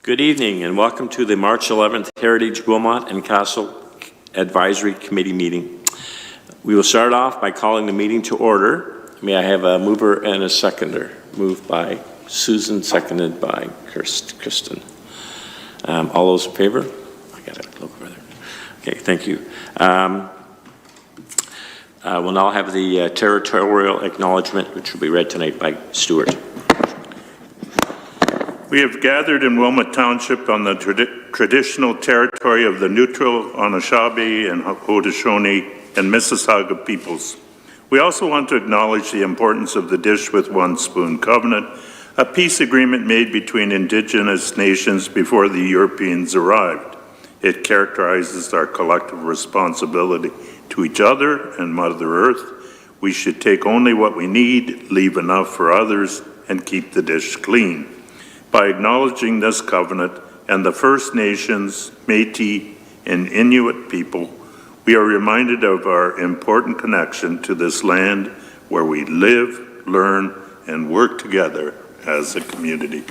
Good evening and welcome to the March 11th Heritage Wilmot and Castle Advisory Committee meeting. We will start off by calling the meeting to order. May I have a mover and a seconder? Moved by Susan, seconded by Kristen. All those in favor? I got to look over there. Okay, thank you. We'll now have the territorial acknowledgement, which will be read tonight by Stuart. We have gathered in Wilmot Township on the traditional territory of the Neutral, Anishinaabe, and Haudenosaunee and Mississauga peoples. We also want to acknowledge the importance of the Dish with One Spoon Covenant, a peace agreement made between Indigenous nations before the Europeans arrived. It characterizes our collective responsibility to each other and Mother Earth. We should take only what we need, leave enough for others, and keep the dish clean. By acknowledging this covenant and the First Nations, Métis, and Inuit people, we are reminded of our important connection to this land where we live, learn, and work together as a community.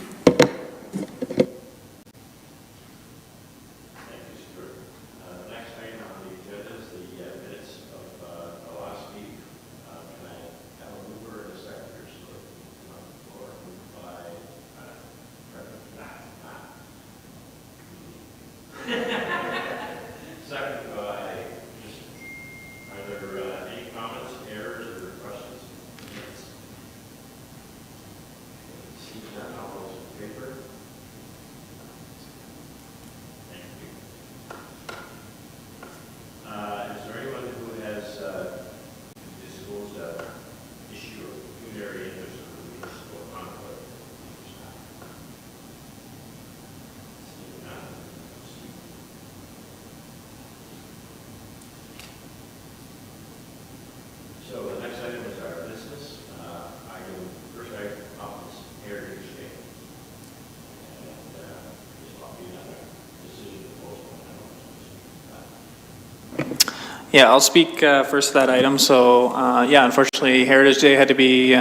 Yeah, I'll speak first to that item. So, yeah, unfortunately, Heritage Day had to be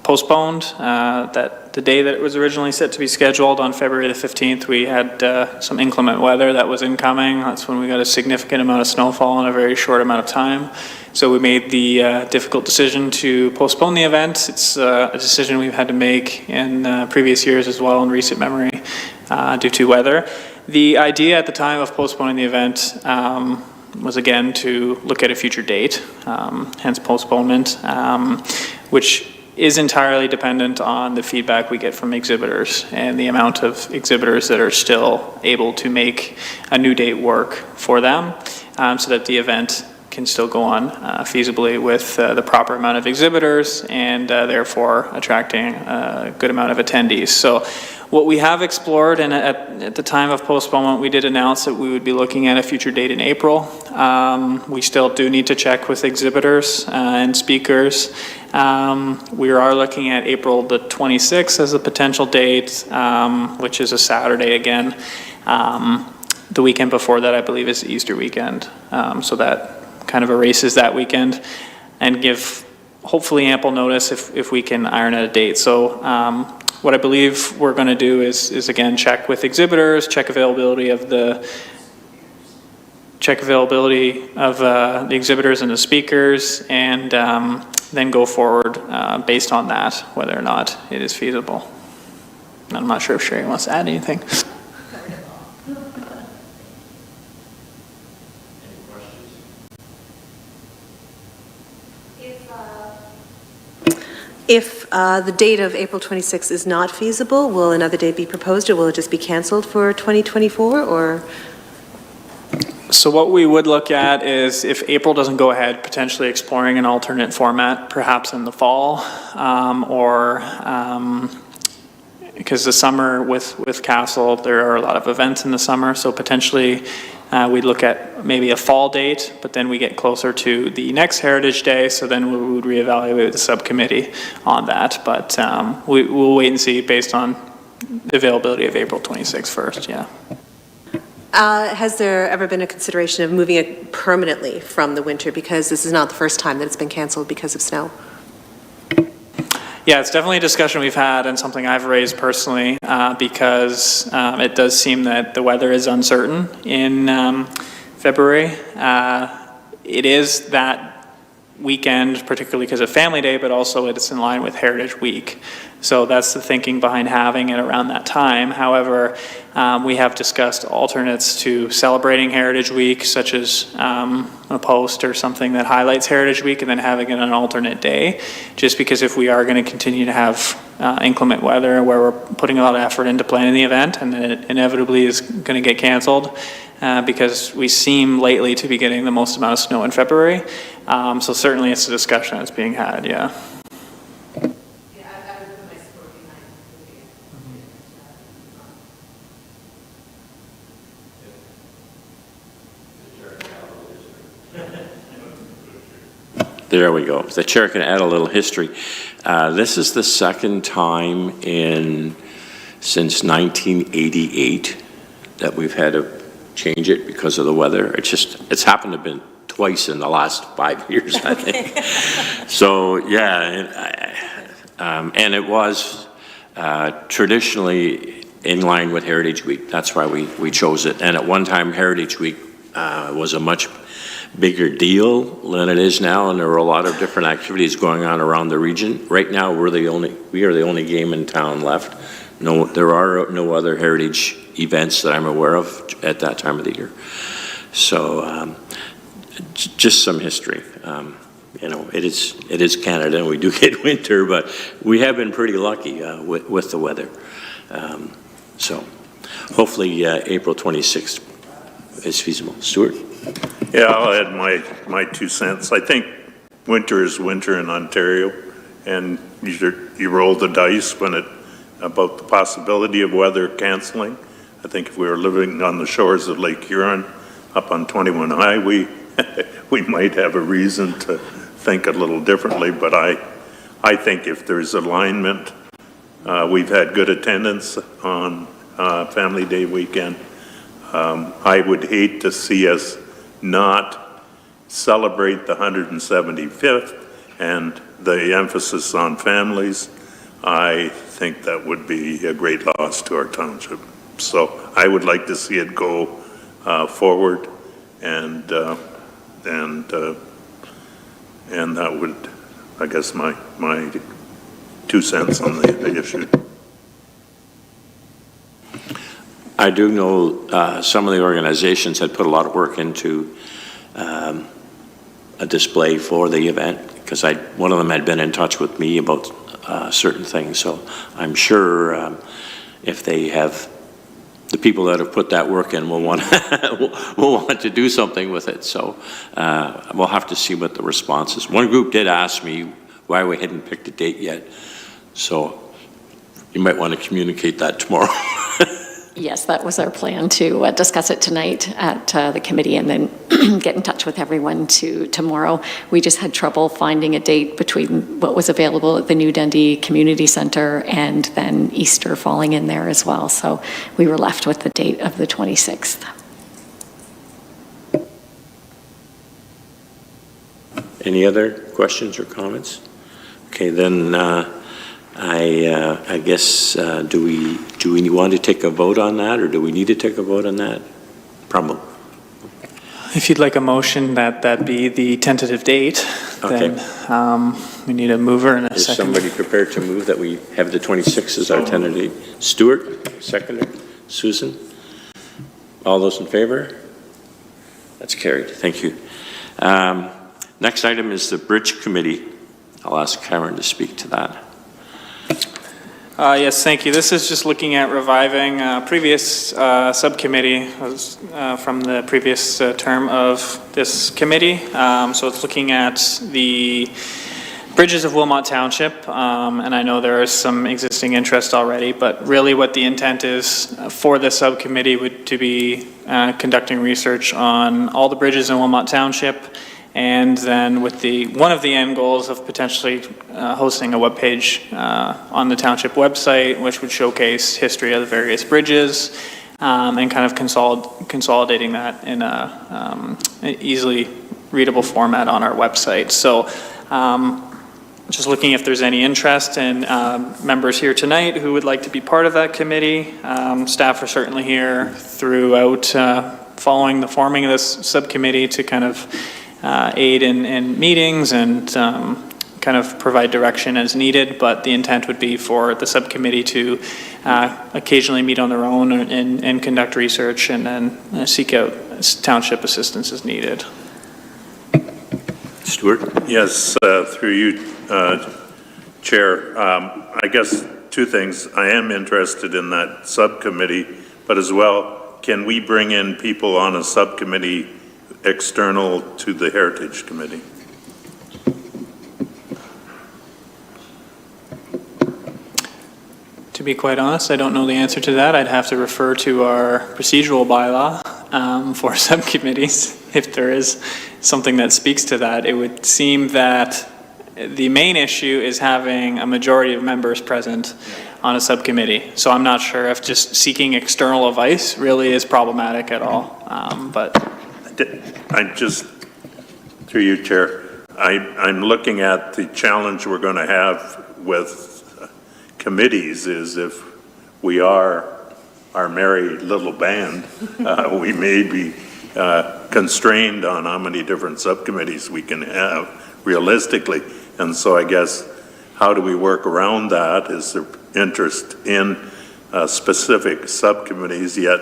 postponed. That the day that it was originally set to be scheduled on February the 15th, we had some inclement weather that was incoming. That's when we got a significant amount of snowfall in a very short amount of time. So we made the difficult decision to postpone the event. It's a decision we've had to make in previous years as well in recent memory due to weather. The idea at the time of postponing the event was again to look at a future date, hence postponement, which is entirely dependent on the feedback we get from exhibitors and the amount of exhibitors that are still able to make a new date work for them, so that the event can still go on feasibly with the proper amount of exhibitors and therefore attracting a good amount of attendees. So what we have explored, and at the time of postponement, we did announce that we would be looking at a future date in April. We still do need to check with exhibitors and speakers. We are looking at April the 26th as a potential date, which is a Saturday again. The weekend before that, I believe, is Easter weekend. So that kind of erases that weekend and give hopefully ample notice if we can iron out a date. So what I believe we're going to do is again check with exhibitors, check availability of the exhibitors and the speakers, and then go forward based on that, whether or not it is feasible. I'm not sure if Sherry wants to add anything. If the date of April 26th is not feasible, will another date be proposed, or will it just be canceled for 2024, or? So what we would look at is, if April doesn't go ahead, potentially exploring an alternate format, perhaps in the fall, because the summer with Castle, there are a lot of events in the summer, so potentially we'd look at maybe a fall date, but then we get closer to the next Heritage Day, so then we would reevaluate the subcommittee on that. But we'll wait and see based on the availability of April 26th first, yeah. Has there ever been a consideration of moving it permanently from the winter, because this is not the first time that it's been canceled because of snow? Yeah, it's definitely a discussion we've had and something I've raised personally because it does seem that the weather is uncertain in February. It is that weekend, particularly because of Family Day, but also it's in line with Heritage Week. So that's the thinking behind having it around that time. However, we have discussed alternates to celebrating Heritage Week, such as a post or something that highlights Heritage Week and then having it on an alternate day, just because if we are going to continue to have inclement weather where we're putting a lot of effort into planning the event and then it inevitably is going to get canceled because we seem lately to be getting the most amount of snow in February. So certainly it's a discussion that's being had, yeah. There we go. If the chair can add a little history. This is the second time since 1988 that we've had to change it because of the weather. It's happened to have been twice in the last 5 years, I think. So, yeah, and it was traditionally in line with Heritage Week. That's why we chose it. And at one time, Heritage Week was a much bigger deal than it is now, and there were a lot of different activities going on around the region. Right now, we are the only game in town left. No, there are no other heritage events that I'm aware of at that time of the year. So, just some history. You know, it is Canada, and we do get winter, but we have been pretty lucky with the weather. So, hopefully, April 26th is feasible. Stuart? Yeah, I'll add my 2 cents. I think winter is winter in Ontario, and you roll the dice about the possibility of weather canceling. I think if we were living on the shores of Lake Huron, up on 21 High, we might have a reason to think a little differently. But I think if there's alignment, we've had good attendance on Family Day weekend. I would hate to see us not celebrate the 175th and the emphasis on families. I think that would be a great loss to our township. So I would like to see it go forward, and that would, I guess, my 2 cents on the issue. I do know some of the organizations had put a lot of work into a display for the event, because one of them had been in touch with me about certain things. So I'm sure if they have, the people that have put that work in will want to do something with it. So we'll have to see what the response is. One group did ask me why we hadn't picked a date yet. So you might want to communicate that tomorrow. Yes, that was our plan, to discuss it tonight at the committee and then get in touch with everyone tomorrow. We just had trouble finding a date between what was available at the New Dundee Community Centre and then Easter falling in there as well. So we were left with the date of the 26th. Any other questions or comments? Okay, then I guess, do we want to take a vote on that, or do we need to take a vote on that? Probably. If you'd like a motion that be the tentative date, Okay. then we need a mover and a Is second. somebody prepared to move that we have the 26th as our tentative? Stuart, seconder. Susan? All those in favor? That's carried. Thank you. Next item is the Bridge Committee. I'll ask Karen to speak to that. Yes, thank you. This is just looking at reviving previous subcommittee from the previous term of this committee. So it's looking at the bridges of Wilmot Township, and I know there is some existing interest already, but really what the intent is for the subcommittee would to be conducting research on all the bridges in Wilmot Township, and then with one of the end goals of potentially hosting a webpage on the township website, which would showcase history of the various bridges and kind of consolidating that in an easily readable format on our website. So just looking if there's any interest in members here tonight who would like to be part of that committee. Staff are certainly here throughout following the forming of this subcommittee to kind of aid in meetings and kind of provide direction as needed, but the intent would be for the subcommittee to occasionally meet on their own and conduct research and then seek out township assistance as needed. Stuart? Yes, through you, Chair. I guess two things. I am interested in that subcommittee, but as well, can we bring in people on a subcommittee external to the Heritage Committee? To be quite honest, I don't know the answer to that. I'd have to refer to our procedural bylaw for subcommittees. If there is something that speaks to that, it would seem that the main issue is having a majority of members present on a subcommittee. So I'm not sure if just seeking external advice really is problematic at all. But I just, through you, Chair, I'm looking at the challenge we're going to have with committees is if we are our merry little band, we may be constrained on how many different subcommittees we can have realistically. And so I guess, how do we work around that? Is there interest in specific subcommittees, yet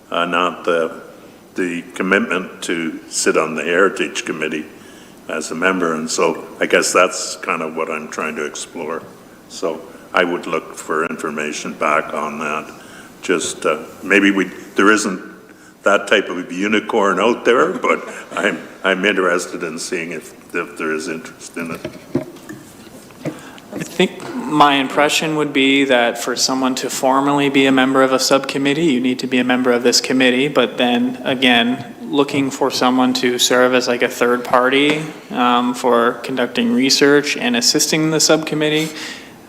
not the commitment to sit on the Heritage Committee as a member? And so I guess that's kind of what I'm trying to explore. So I would look for information back on that. Just maybe there isn't that type of unicorn out there, but I'm interested in seeing if there is interest in it. I think my impression would be that for someone to formally be a member of a subcommittee, you need to be a member of this committee, but then again, looking for someone to serve as like a third party for conducting research and assisting the subcommittee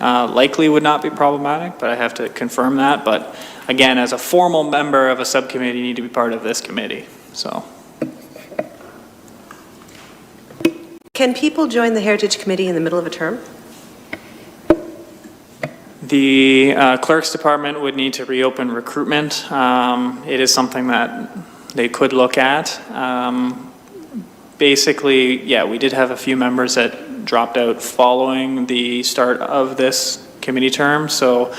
likely would not be problematic, but I have to confirm that. But again, as a formal member of a subcommittee, you need to be part of this committee, so. Can people join the Heritage Committee in the middle of a term? The clerk's department would need to reopen recruitment. It is something that they could look at. Basically, yeah, we did have a few members that dropped out following the start of this committee term. So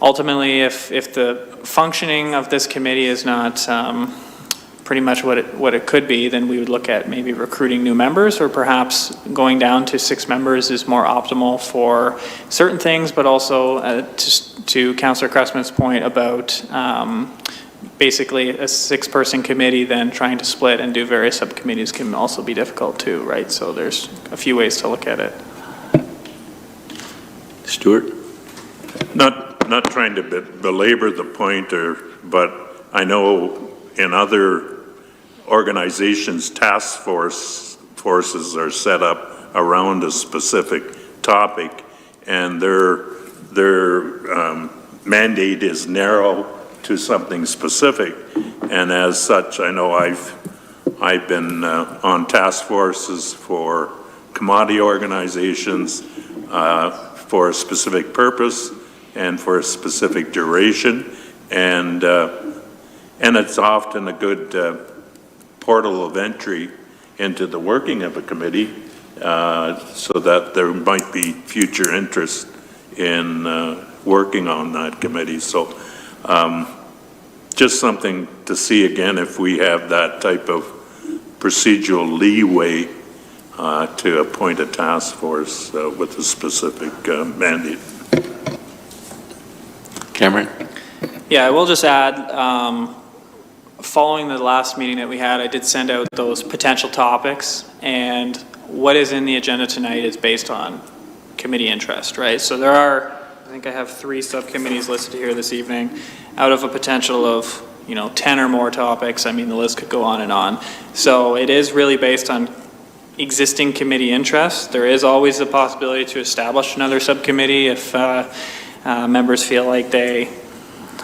ultimately, if the functioning of this committee is not pretty much what it could be, then we would look at maybe recruiting new members, or perhaps going down to 6 members is more optimal for certain things, but also to Councillor Cressman's point about basically a 6-person committee then trying to split and do various subcommittees can also be difficult too, right? So there's a few ways to look at it. Stuart? Not trying to belabor the point, but I know in other organizations, task forces are set up around a specific topic, and their mandate is narrow to something specific. And as such, I know I've been on task forces for commodity organizations for a specific purpose and for a specific duration, and it's often a good portal of entry into the working of a committee, so that there might be future interest in working on that committee. So just something to see again if we have that type of procedural leeway to appoint a task force with a specific mandate. Cameron? Yeah, I will just add, following the last meeting that we had, I did send out those potential topics, and what is in the agenda tonight is based on committee interest, right? So there are, I think I have 3 subcommittees listed here this evening, out of a potential of, 10 or more topics. I mean, the list could go on and on. So it is really based on existing committee interest. There is always the possibility to establish another subcommittee if members feel like they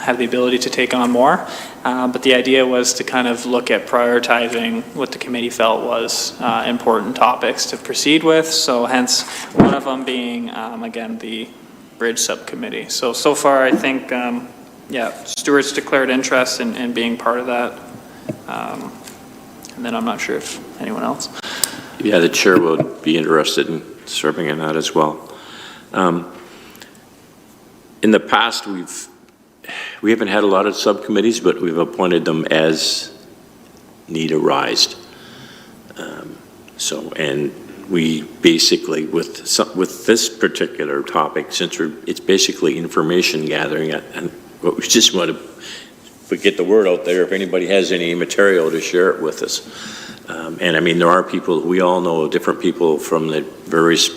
have the ability to take on more. But the idea was to kind of look at prioritizing what the committee felt was important topics to proceed with. So hence, one of them being, again, the Bridge Subcommittee. So far, I think, yeah, Stuart's declared interest in being part of that. And then I'm not sure if anyone else. Yeah, the chair would be interested in serving in that as well. In the past, we haven't had a lot of subcommittees, but we've appointed them as need arised. And we basically, with this particular topic, since it's basically information gathering, and what we just want to get the word out there, if anybody has any material to share it with us. And I mean, there are people, we all know different people from the various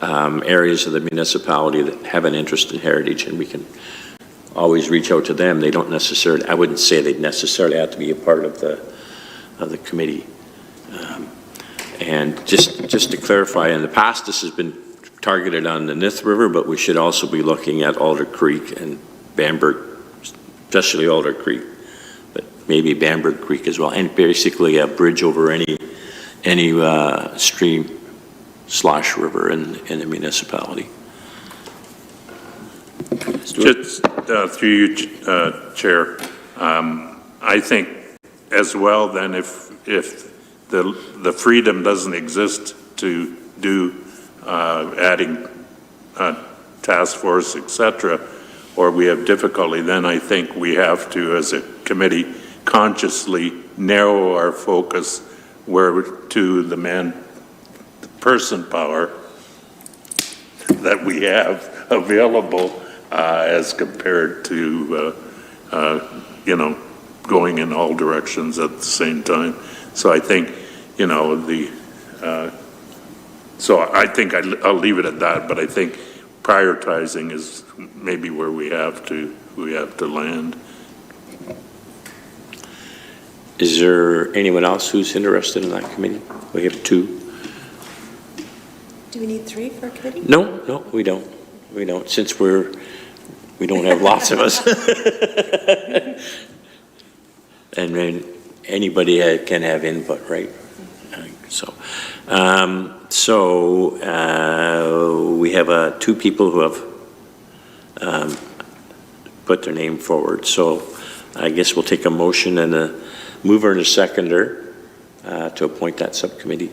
areas of the municipality that have an interest in heritage, and we can always reach out to them. They don't necessarily, I wouldn't say they'd necessarily have to be a part of the committee. And just to clarify, in the past, this has been targeted on the Nith River, but we should also be looking at Alder Creek and Bamberg, especially Alder Creek, but maybe Bamberg Creek as well, and basically a bridge over any stream / river in the municipality. Just through you, Chair, I think as well then if the freedom doesn't exist to do adding task force, et cetera, or we have difficulty, then I think we have to, as a committee, consciously narrow our focus to the person power that we have available as compared to, going in all directions at the same time. So I think, so I think I'll leave it at that, but I think prioritizing is maybe where we have to land. Is there anyone else who's interested in that committee? We have 2. Do we need 3 for a committee? No, we don't. We don't, since we don't have lots of us. And then anybody can have input, right? We have 2 people who have put their name forward. So I guess we'll take a motion and a mover and a seconder to appoint that subcommittee.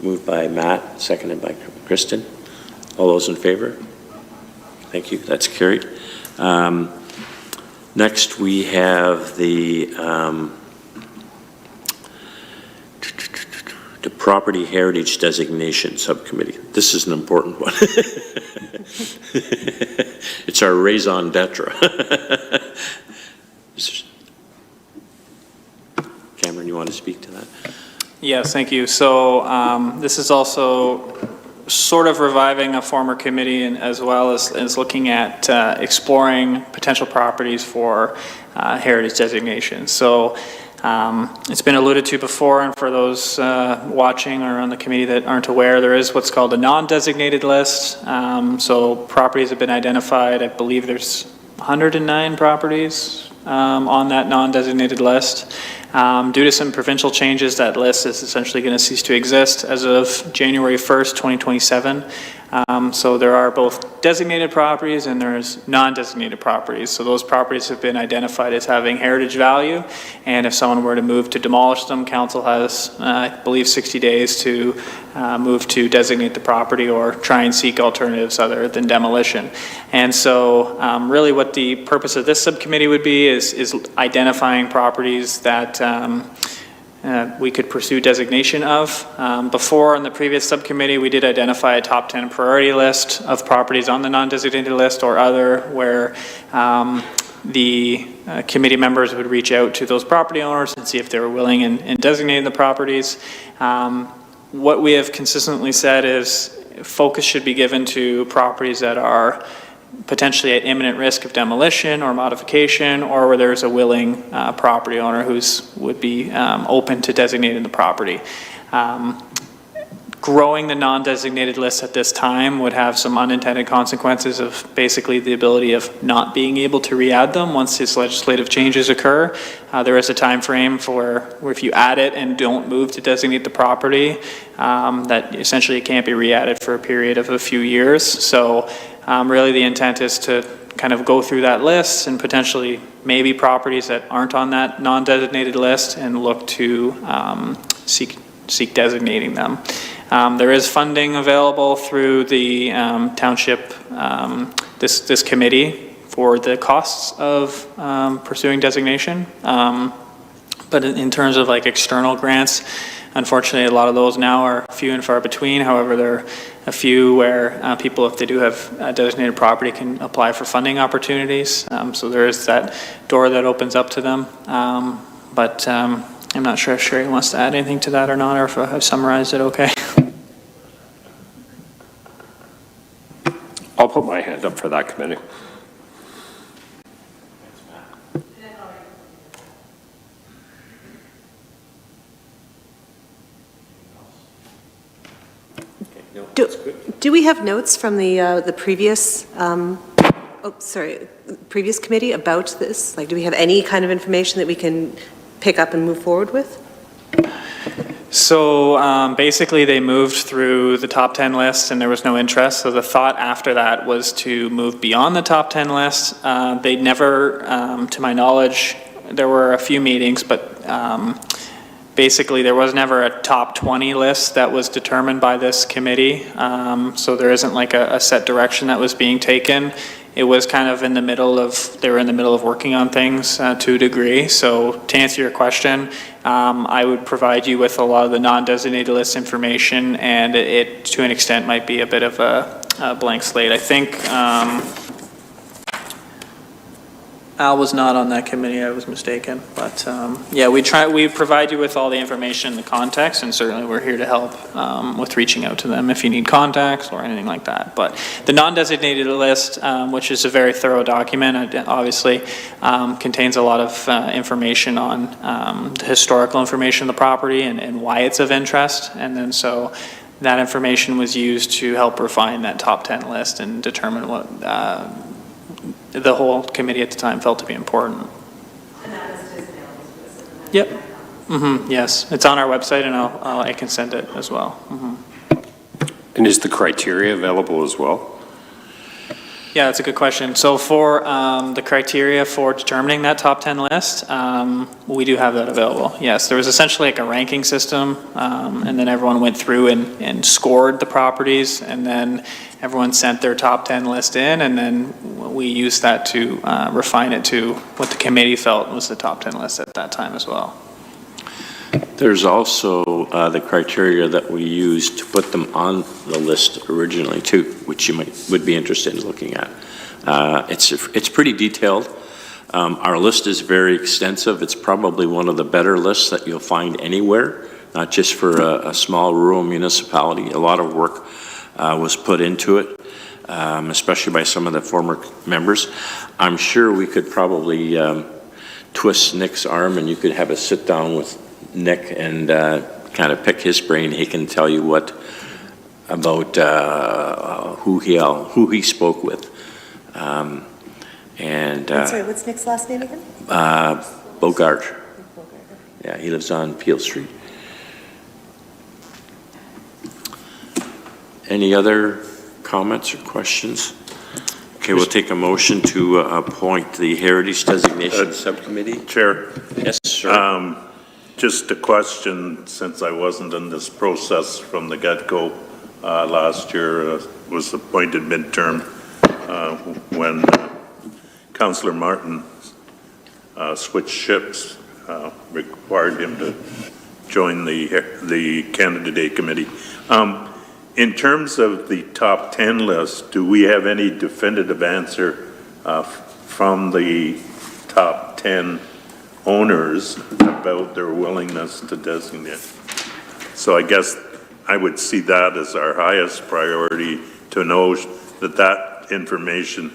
Moved by Matt, seconded by Kristen. All those in favor? Thank you, that's carried. Next, we have the Property Heritage Designation Subcommittee. This is an important one. It's our raison d'etre. Cameron, you want to speak to that? Yes, thank you. So this is also sort of reviving a former committee, and as well as looking at exploring potential properties for heritage designation. So it's been alluded to before, and for those watching or on the committee that aren't aware, there is what's called a non-designated list. So properties have been identified. I believe there's 109 properties on that non-designated list. Due to some provincial changes, that list is essentially going to cease to exist as of January 1st, 2027. So there are both designated properties and there's non-designated properties. So those properties have been identified as having heritage value, and if someone were to move to demolish them, council has, I believe, 60 days to move to designate the property or try and seek alternatives other than demolition. And so really what the purpose of this subcommittee would be is identifying properties that we could pursue designation of. Before, in the previous subcommittee, we did identify a top 10 priority list of properties on the non-designated list or other, where the committee members would reach out to those property owners and see if they were willing in designating the properties. What we have consistently said is focus should be given to properties that are potentially at imminent risk of demolition or modification, or where there's a willing property owner would be open to designating the property. growing the non-designated list at this time would have some unintended consequences of basically the ability of not being able to re-add them once these legislative changes occur. There is a time frame for where if you add it and don't move to designate the property, that essentially it can't be re-added for a period of a few years. So really the intent is to kind of go through that list and potentially maybe properties that aren't on that non-designated list and look to seek designating them. There is funding available through the township, this committee for the costs of pursuing designation. But in terms of like external grants, unfortunately, a lot of those now are few and far between. However, there are a few where people, if they do have designated property, can apply for funding opportunities. So there is that door that opens up to them. But I'm not sure if Sherry wants to add anything to that or not, or if I've summarized it okay. I'll put my hand up for that committee. Do we have notes from the previous, previous committee about this? Like, do we have any kind of information that we can pick up and move forward with? So basically they moved through the top 10 list and there was no interest. So the thought after that was to move beyond the top 10 list. They never, to my knowledge, there were a few meetings, but basically there was never a top 20 list that was determined by this committee. So there isn't like a set direction that was being taken. It was kind of in the middle of, they were in the middle of working on things to a degree. So to answer your question, I would provide you with a lot of the non-designated list information, and it to an extent might be a bit of a blank slate. I think Al was not on that committee, I was mistaken. But yeah, we provide you with all the information, the context, and certainly we're here to help with reaching out to them if you need contacts or anything like that. But the non-designated list, which is a very thorough document, obviously contains a lot of information on the historical information of the property and why it's of interest. And then so that information was used to help refine that top 10 list and determine what the whole committee at the time felt to be important. And that list is available to us. Yep. Yes, it's on our website, and I can send it as well. And is the criteria available as well? Yeah, that's a good question. So for the criteria for determining that top 10 list, we do have that available. Yes, there was essentially like a ranking system, and then everyone went through and scored the properties, and then everyone sent their top 10 list in, and then we used that to refine it to what the committee felt was the top 10 list at that time as well. There's also the criteria that we used to put them on the list originally too, which you would be interested in looking at. It's pretty detailed. Our list is very extensive. It's probably one of the better lists that you'll find anywhere, not just for a small rural municipality. A lot of work was put into it, especially by some of the former members. I'm sure we could probably twist Nick's arm and you could have a sit down with Nick and kind of pick his brain. He can tell you what about who he spoke with. I'm sorry, what's Nick's last name again? Bogart. Yeah, he lives on Peel Street. Any other comments or questions? Okay, we'll take a motion to appoint the Heritage Designation Subcommittee. Chair. Yes, sir. Just a question, since I wasn't in this process from the get-go last year, was appointed midterm when Councillor Martin switched ships, required him to join the Canada Day Committee. In terms of the top 10 list, do we have any definitive answer from the top 10 owners about their willingness to designate? So I guess I would see that as our highest priority, to know that that information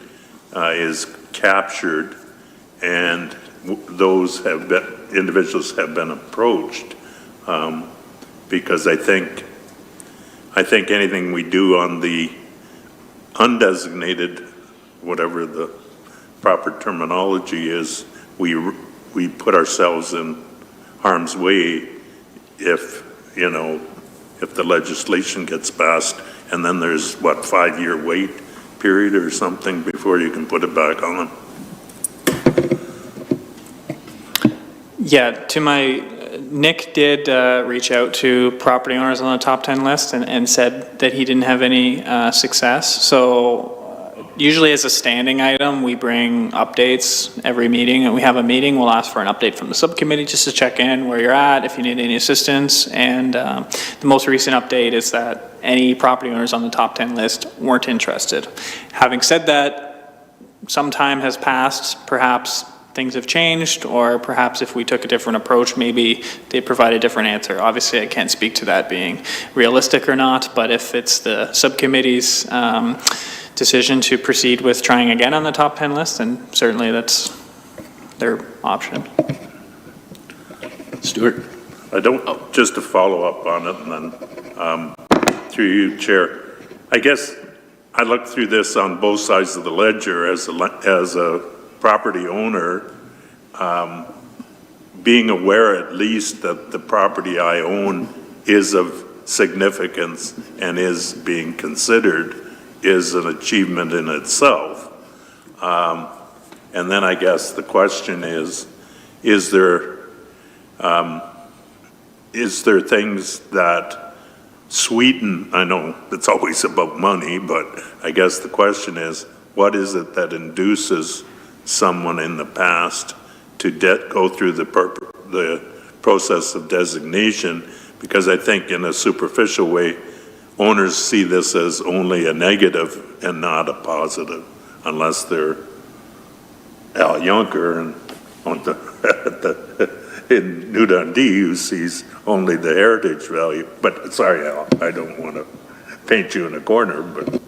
is captured and those individuals have been approached, because I think I think anything we do on the undesignated, whatever the proper terminology is, we put ourselves in harm's way if, you know, if the legislation gets passed and then there's, what, 5-year wait period or something before you can put it back on. Yeah, Nick did reach out to property owners on the top 10 list and said that he didn't have any success. So usually as a standing item, we bring updates every meeting, and we have a meeting, we'll ask for an update from the subcommittee just to check in where you're at, if you need any assistance. And the most recent update is that any property owners on the top 10 list weren't interested. Having said that, some time has passed, perhaps things have changed, or perhaps if we took a different approach, maybe they provide a different answer. Obviously, I can't speak to that being realistic or not, but if it's the subcommittee's decision to proceed with trying again on the top 10 list, then certainly that's their option. Stuart? I don't, just to follow up on it, and then through you, Chair. I guess I look through this on both sides of the ledger as a property owner, being aware at least that the property I own is of significance and is being considered is an achievement in itself. And then I guess the question is there things that sweeten, I know it's always about money, but I guess the question is, what is it that induces someone in the past to go through the process of designation? Because I think in a superficial way, owners see this as only a negative and not a positive, unless they're Al Yonker in New Dundee, who sees only the heritage value. But sorry, Al, I don't want to paint you in a corner, but.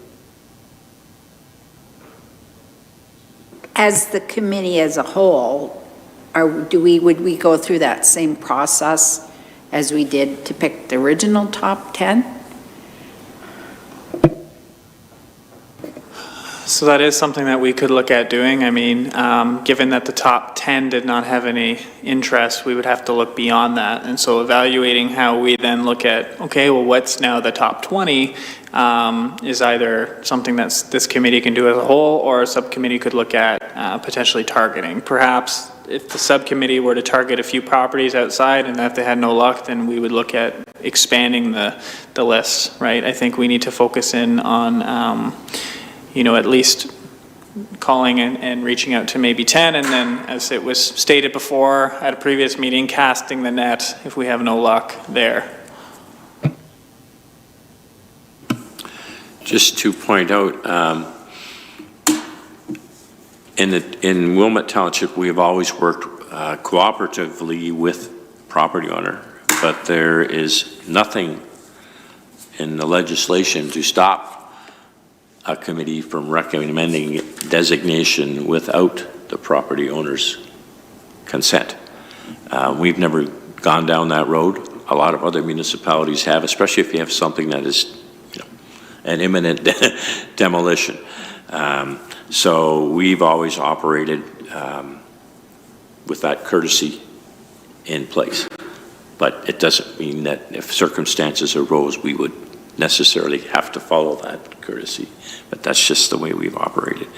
As the committee as a whole, would we go through that same process as we did to pick the original top 10? So that is something that we could look at doing. I mean, given that the top 10 did not have any interest, we would have to look beyond that. And so evaluating how we then look at, okay, well, what's now the top 20 is either something that this committee can do as a whole, or a subcommittee could look at potentially targeting. Perhaps if the subcommittee were to target a few properties outside and if they had no luck, then we would look at expanding the list, right? I think we need to focus in on you know, at least calling and reaching out to maybe 10, and then, as it was stated before at a previous meeting, casting the net if we have no luck there. Just to point out, in Wilmot Township, we have always worked cooperatively with property owner, but there is nothing in the legislation to stop a committee from recommending designation without the property owner's consent. We've never gone down that road. A lot of other municipalities have, especially if you have something that is, you know, an imminent demolition. So we've always operated with that courtesy in place. But it doesn't mean that if circumstances arose, we would necessarily have to follow that courtesy, but that's just the way we've operated.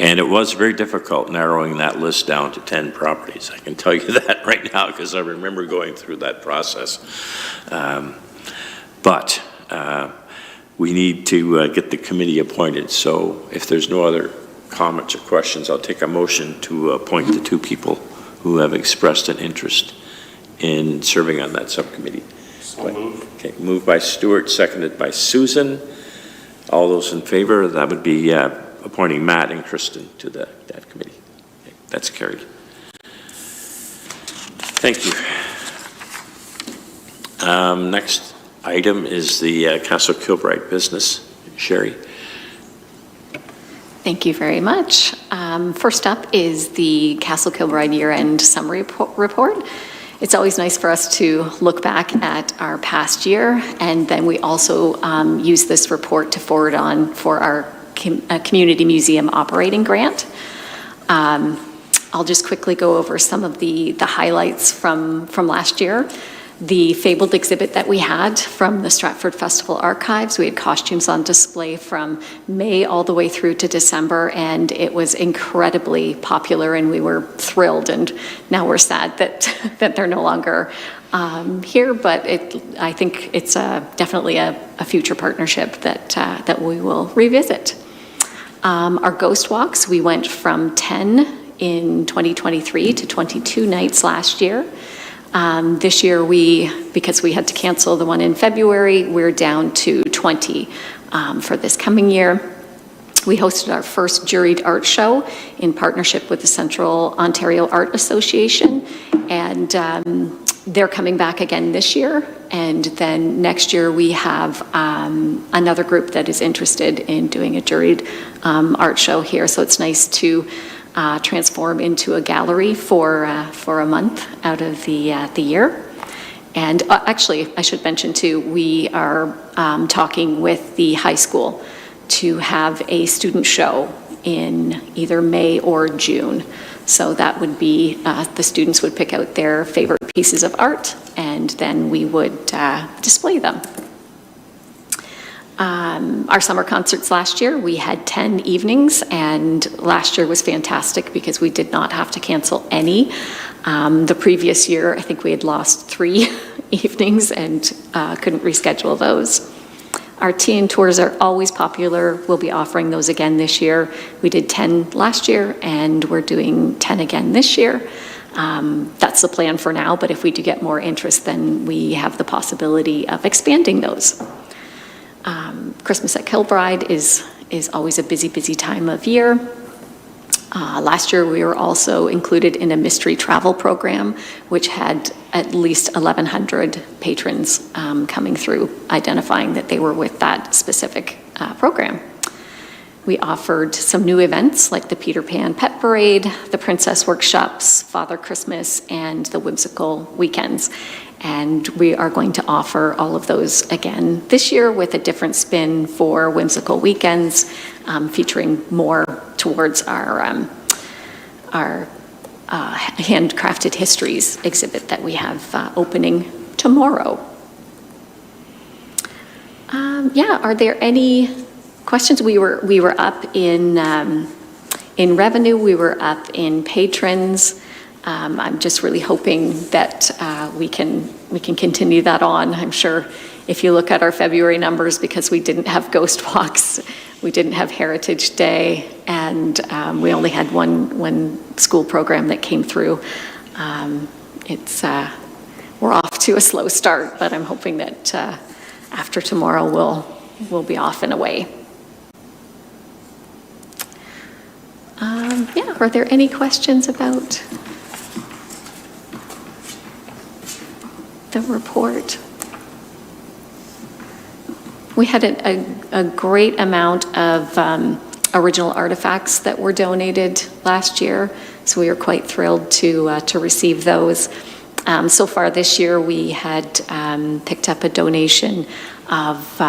And it was very difficult narrowing that list down to 10 properties. I can tell you that right now, because I remember going through that process. But we need to get the committee appointed. So if there's no other comments or questions, I'll take a motion to appoint the 2 people who have expressed an interest in serving on that subcommittee. Okay, moved by Stuart, seconded by Susan. All those in favor, that would be appointing Matt and Kristen to that committee. Okay, that's carried. Thank you. Next item is the Castle Kilbride business. Sherry. Thank you very much. First up is the Castle Kilbride year-end summary report. It's always nice for us to look back at our past year, and then we also use this report to forward on for our community museum operating grant. I'll just quickly go over some of the highlights from last year. The fabled exhibit that we had from the Stratford Festival Archives, we had costumes on display from May all the way through to December, and it was incredibly popular, and we were thrilled, and now we're sad that they're no longer here, but I think it's definitely a future partnership that we will revisit. Our ghost walks, we went from 10 in 2023 to 22 nights last year. This year, because we had to cancel the one in February, we're down to 20 for this coming year. We hosted our first juried art show in partnership with the Central Ontario Art Association, and they're coming back again this year. And then next year, we have another group that is interested in doing a juried art show here, so it's nice to transform into a gallery for a month out of the year. And actually, I should mention too, we are talking with the high school to have a student show in either May or June. So that would be, the students would pick out their favorite pieces of art, and then we would display them. Our summer concerts last year, we had 10 evenings, and last year was fantastic because we did not have to cancel any. The previous year, I think we had lost 3 evenings and couldn't reschedule those. Our teen tours are always popular. We'll be offering those again this year. We did 10 last year, and we're doing 10 again this year. That's the plan for now, but if we do get more interest, then we have the possibility of expanding those. Christmas at Kilbride is always a busy time of year. Last year, we were also included in a mystery travel program, which had at least 1,100 patrons coming through, identifying that they were with that specific program. We offered some new events like the Peter Pan Pet Parade, the Princess Workshops, Father Christmas, and the Whimsical Weekends. And we are going to offer all of those again this year with a different spin for Whimsical Weekends, featuring more towards our handcrafted histories exhibit that we have opening tomorrow. Are there any questions? We were up in revenue. We were up in patrons. I'm just really hoping that we can continue that on. I'm sure if you look at our February numbers, because we didn't have ghost walks, we didn't have Heritage Day, and we only had one school program that came through. We're off to a slow start, but I'm hoping that after tomorrow we'll be off and away. Are there any questions about the report? We had a great amount of original artifacts that were donated last year, so we were quite thrilled to receive those. So far this year, we had picked up a donation of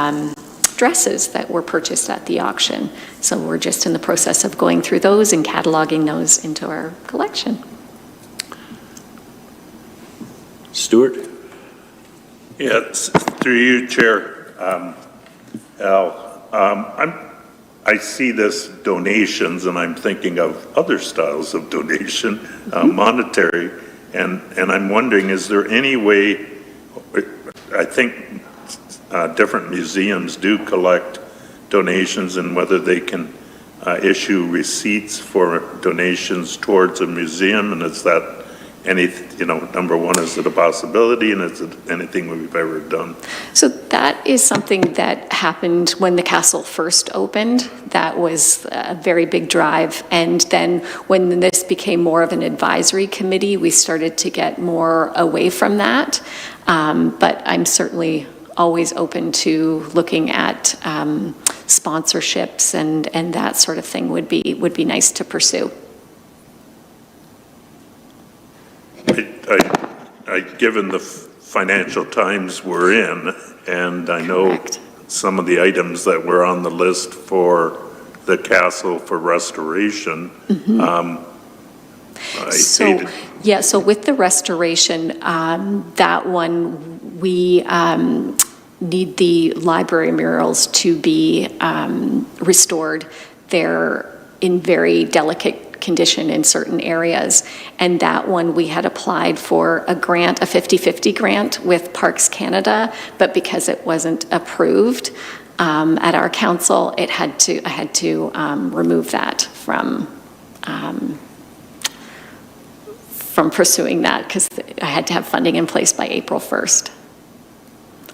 dresses that were purchased at the auction. So we're just in the process of going through those and cataloging those into our collection. Stuart? Yes, through you, Chair. Al, I see this donations, and I'm thinking of other styles of donation, monetary, and I'm wondering, is there any way, I think different museums do collect donations, and whether they can issue receipts for donations towards a museum, and is that number one, is it a possibility, and is it anything we've ever done? So that is something that happened when the castle first opened. That was a very big drive. And then when this became more of an advisory committee, we started to get more away from that. But I'm certainly always open to looking at sponsorships, and that sort of thing would be nice to pursue. I given the financial times we're in, and I know Correct. some of the items that were on the list for the castle for restoration, I So, hated. yeah, so with the restoration, that one, we need the library murals to be restored. They're in very delicate condition in certain areas. And that one, we had applied for a grant, a 50/50 grant with Parks Canada, but because it wasn't approved at our council, I had to remove that from pursuing that because I had to have funding in place by April 1st.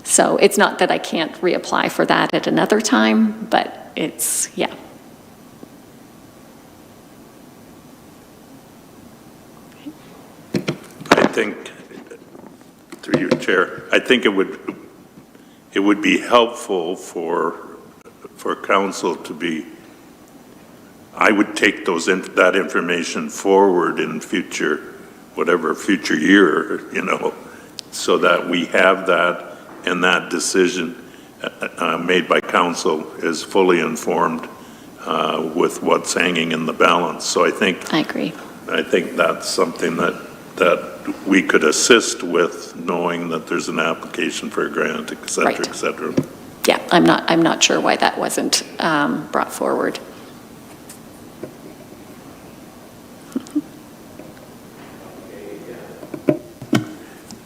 So it's not that I can't reapply for that at another time, but it's, yeah. I think, through you, Chair, I think it would be helpful for council to be, I would take that information forward in future, whatever future year, so that we have that, and that decision made by council is fully informed with what's hanging in the balance. So I agree. think that's something that we could assist with, knowing that there's an application for a grant, et cetera, Right. et cetera. Yeah, I'm not sure why that wasn't brought forward.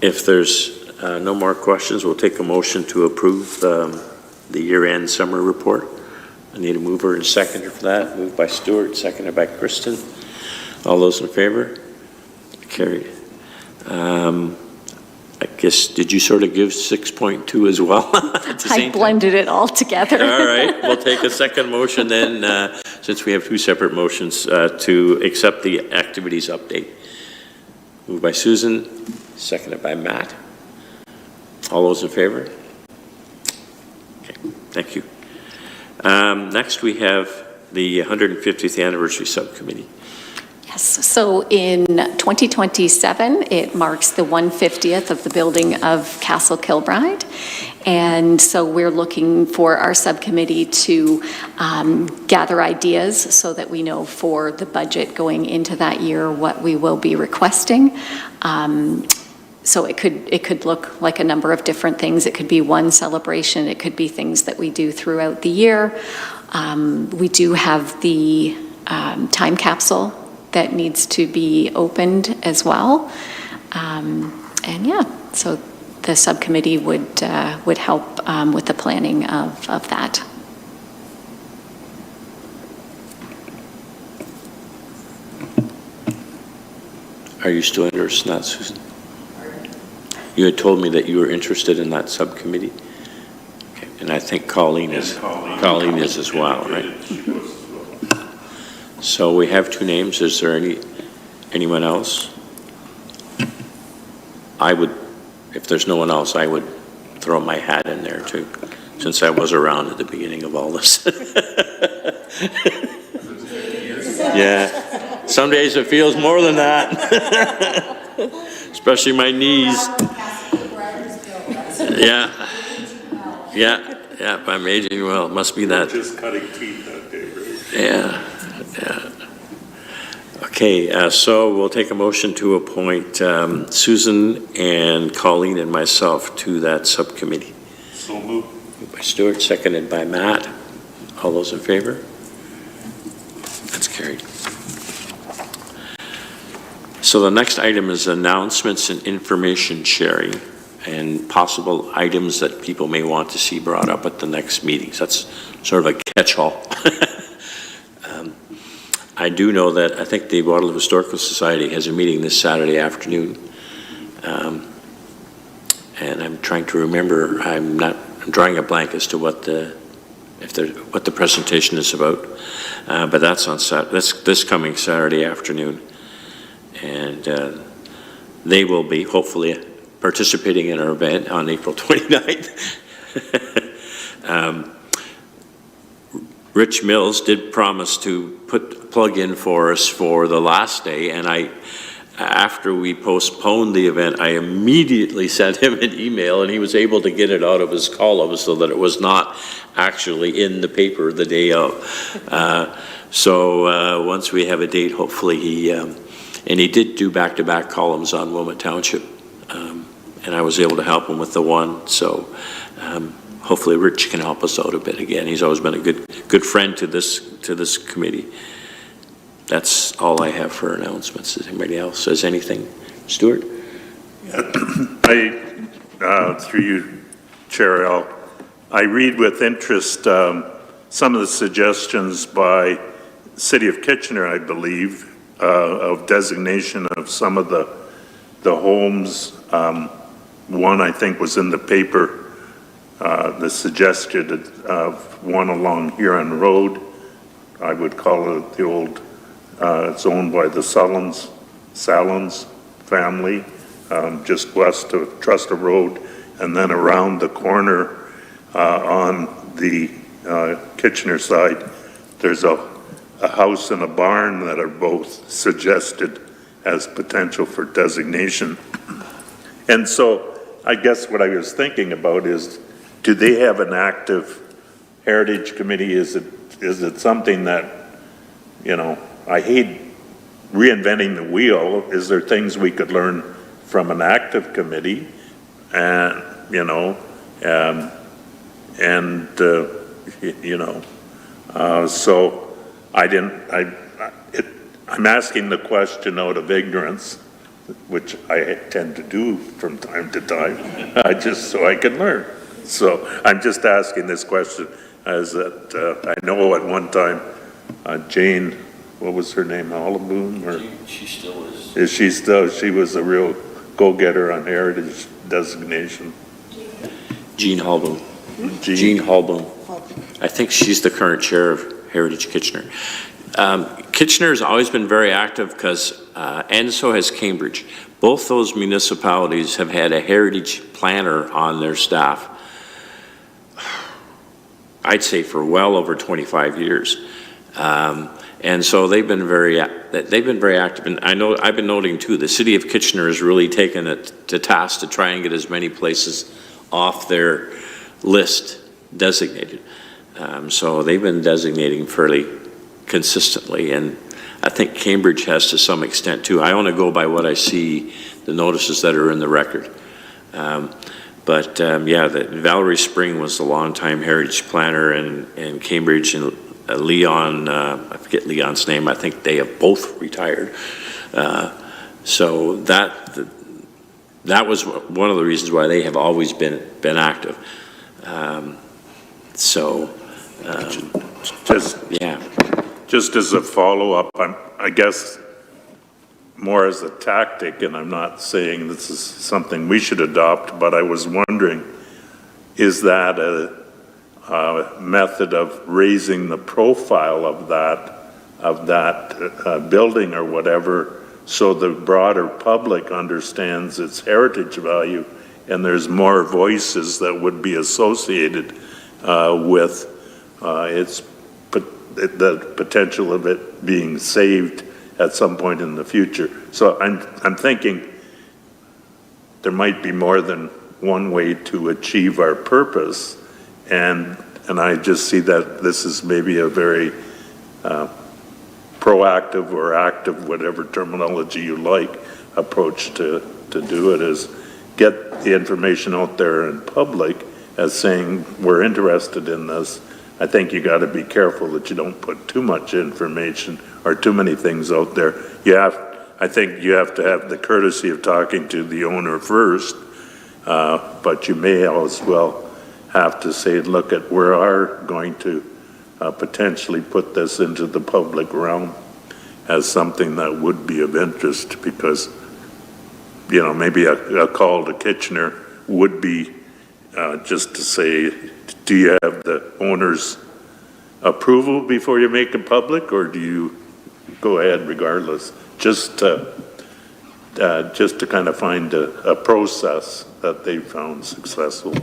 If there's no more questions, we'll take a motion to approve the year-end summary report. I need a mover and seconder for that. Moved by Stuart, seconded by Kristen. All those in favor? Carried. I guess, did you sort of give 6.2 as well? At the I same time? blended it all together. All right, we'll take a second motion then, since we have two separate motions, to accept the activities update. Moved by Susan, seconded by Matt. All those in favor? Okay, thank you. Next, we have the 150th Anniversary Subcommittee. Yes, so in 2027, it marks the 150th of the building of Castle Kilbride. And so we're looking for our subcommittee to gather ideas so that we know for the budget going into that year what we will be requesting. So it could look like a number of different things. It could be one celebration. It could be things that we do throughout the year. We do have the time capsule that needs to be opened as well. And yeah, so the subcommittee would help with the planning of that. Are you still interested in that, Susan? You had told me that you were interested in that subcommittee. Okay, and I think Colleen is as well, right? So we have two names. Is there anyone else? If there's no one else, I would throw my hat in there too, since I was around at the beginning of all this. Yeah, some days it feels more than that, especially my knees. Yeah, I'm aging well. It must be that. Just cutting teeth that day, right? Yeah. Okay, so we'll take a motion to appoint Susan and Colleen and myself to that subcommittee. So moved. Moved by Stuart, seconded by Matt. All those in favor? That's carried. So the next item is announcements and information sharing and possible items that people may want to see brought up at the next meetings. That's sort of a catch-all. I do know that I think the Waterloo Historical Society has a meeting this Saturday afternoon. And I'm trying to remember, I'm drawing a blank as to what the presentation is about. But that's on this coming Saturday afternoon. And they will be hopefully participating in our event on April 29th. Rich Mills did promise to plug in for us for the last day, and after we postponed the event, I immediately sent him an email, and he was able to get it out of his column so that it was not actually in the paper the day of. So once we have a date, hopefully and he did do back-to-back columns on Wilmot Township, and I was able to help him with the one. So hopefully Rich can help us out a bit again. He's always been a good friend to this committee. That's all I have for announcements. Does anybody else has anything? Stuart? Through you, Chair Al, I read with interest some of the suggestions by City of Kitchener, I believe, of designation of some of the homes. One, I think, was in the paper, the suggestion of one along Huron Road. I would call it the old, it's owned by the Salons family, just west of Trusta Road, and then around the corner on the Kitchener side, there's a house and a barn that are both suggested as potential for designation. And so I guess what I was thinking about is, do they have an active heritage committee? Is it something that, you know, I hate reinventing the wheel. Is there things we could learn from an active committee? And, you know, so I'm asking the question out of ignorance, which I tend to do from time to time, just so I can learn. So I'm just asking this question as that I know at one time Jane, what was her name, Hollaboom? Or She still is. is she still? She was a real go-getter on heritage designation. Jean Halboom. Jean Halboom. I think she's the current chair of Heritage Kitchener. Kitchener has always been very active because, and so has Cambridge. Both those municipalities have had a heritage planner on their staff, I'd say for well over 25 years. And so they've been very active. And I know, I've been noting too, the city of Kitchener has really taken it to task to try and get as many places off their list designated. So they've been designating fairly consistently, and I think Cambridge has to some extent too. I only go by what I see, the notices that are in the record. Yeah, Valerie Spring was the longtime heritage planner in Cambridge, and Leon, I forget Leon's name, I think they have both retired. So that was one of the reasons why they have always been active. Just as a follow-up, I guess more as a tactic, and I'm not saying this is something we should adopt, but I was wondering, is that a method of raising the profile of that building or whatever, so the broader public understands its heritage value, and there's more voices that would be associated with the potential of it being saved at some point in the future. So I'm thinking there might be more than one way to achieve our purpose, and I just see that this is maybe a very proactive or active, whatever terminology you like, approach to do it, is get the information out there in public as saying we're interested in this. I think you got to be careful that you don't put too much information or too many things out there. I think you have to have the courtesy of talking to the owner first, but you may as well have to say, look, we are going to potentially put this into the public realm as something that would be of interest, because, you know, maybe a call to Kitchener would be just to say, do you have the owner's approval before you make it public, or do you go ahead regardless? Just to kind of find a process that they found successful.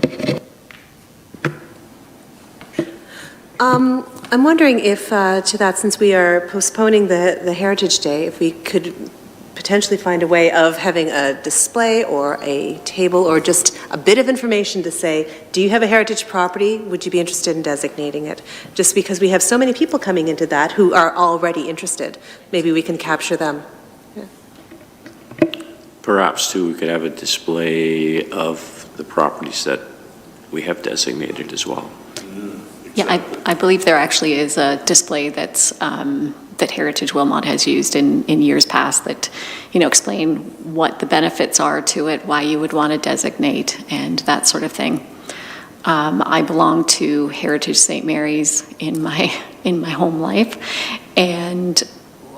I'm wondering if, to that, since we are postponing the Heritage Day, if we could potentially find a way of having a display or a table or just a bit of information to say, do you have a heritage property? Would you be interested in designating it? Just because we have so many people coming into that who are already interested. Maybe we can capture them. Perhaps, too, we could have a display of the properties that we have designated as well. Yeah, I believe there actually is a display that's, that Heritage Wilmot has used in years past that, explain what the benefits are to it, why you would want to designate, and that sort of thing. I belong to Heritage St. Mary's in my home life, and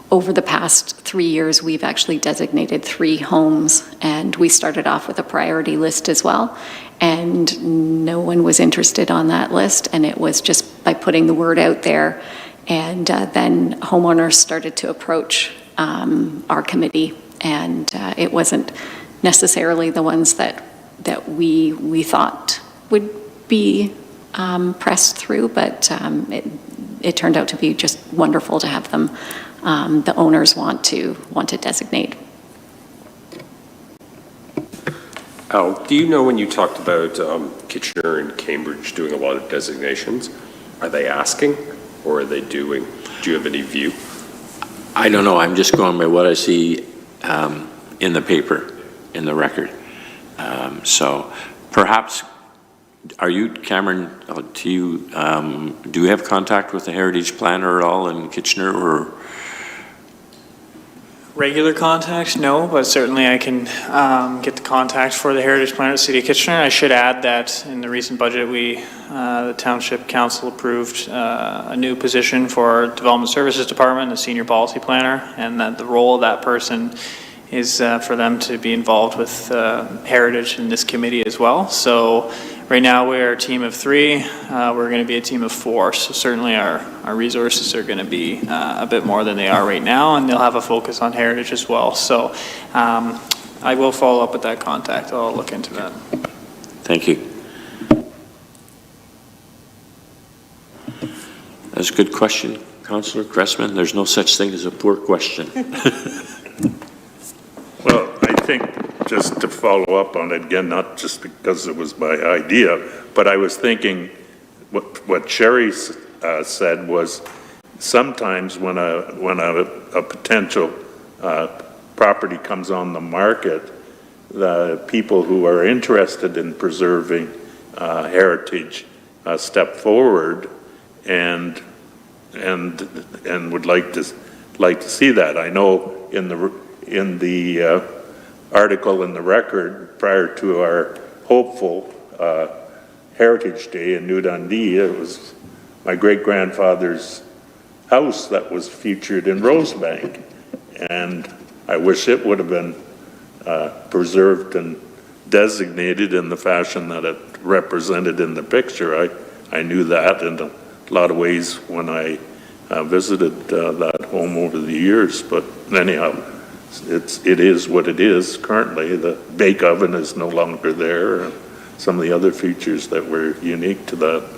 over the past 3 years, we've actually designated 3 homes, and we started off with a priority list as well, and no one was interested on that list, and it was just by putting the word out there, and then homeowners started to approach our committee, and it wasn't necessarily the ones that we thought would be pressed through, but it turned out to be just wonderful to have them. The owners want to designate. Al, do you know when you talked about Kitchener and Cambridge doing a lot of designations, are they asking or are they doing? Do you have any view? I don't know. I'm just going by what I see in the paper, in the record. So perhaps, are you, Cameron, do you have contact with the Heritage Planner at all in Kitchener, or? Regular contact, no, but certainly I can get the contact for the Heritage Planner at City of Kitchener. I should add that in the recent budget, the Township Council approved a new position for our Development Services Department, a Senior Policy Planner, and that the role of that person is for them to be involved with Heritage in this committee as well. So right now we're a team of 3. We're going to be a team of 4. So certainly our resources are going to be a bit more than they are right now, and they'll have a focus on Heritage as well. So I will follow up with that contact. I'll look into that. Thank you. That's a good question, Councillor Cressman. There's no such thing as a poor question. Well, I think just to follow up on it again, not just because it was my idea, but I was thinking what Sherry said was sometimes when a potential property comes on the market, the people who are interested in preserving heritage step forward and would like to see that. I know in the article in the record prior to our hopeful Heritage Day in New Dundee, it was my great-grandfather's house that was featured in Rosebank, and I wish it would have been preserved and designated in the fashion that it represented in the picture. I knew that in a lot of ways when I visited that home over the years, but anyhow, it is what it is currently. The bake oven is no longer there, and some of the other features that were unique to that.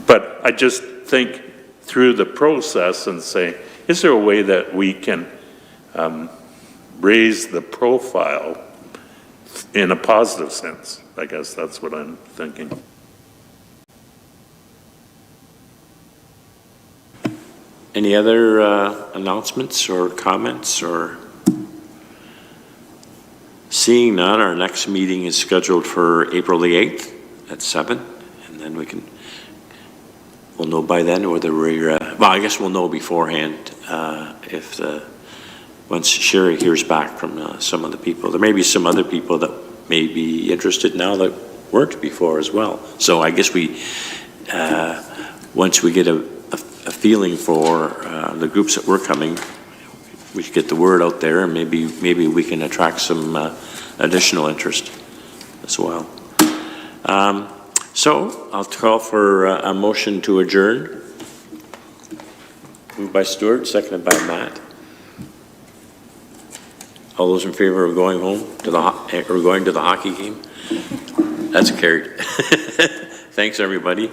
But I just think through the process and say, is there a way that we can raise the profile in a positive sense? I guess that's what I'm thinking. Any other announcements or comments? Or seeing none, our next meeting is scheduled for April the 8th at 7, and then we'll know by then whether we're, well, I guess we'll know beforehand if once Sherry hears back from some of the people. There may be some other people that may be interested now that weren't before as well. So I guess once we get a feeling for the groups that were coming, we should get the word out there, and maybe we can attract some additional interest as well. So I'll call for a motion to adjourn. Moved by Stuart, seconded by Matt. All those in favor of going home to going to the hockey game? That's carried. Thanks, everybody.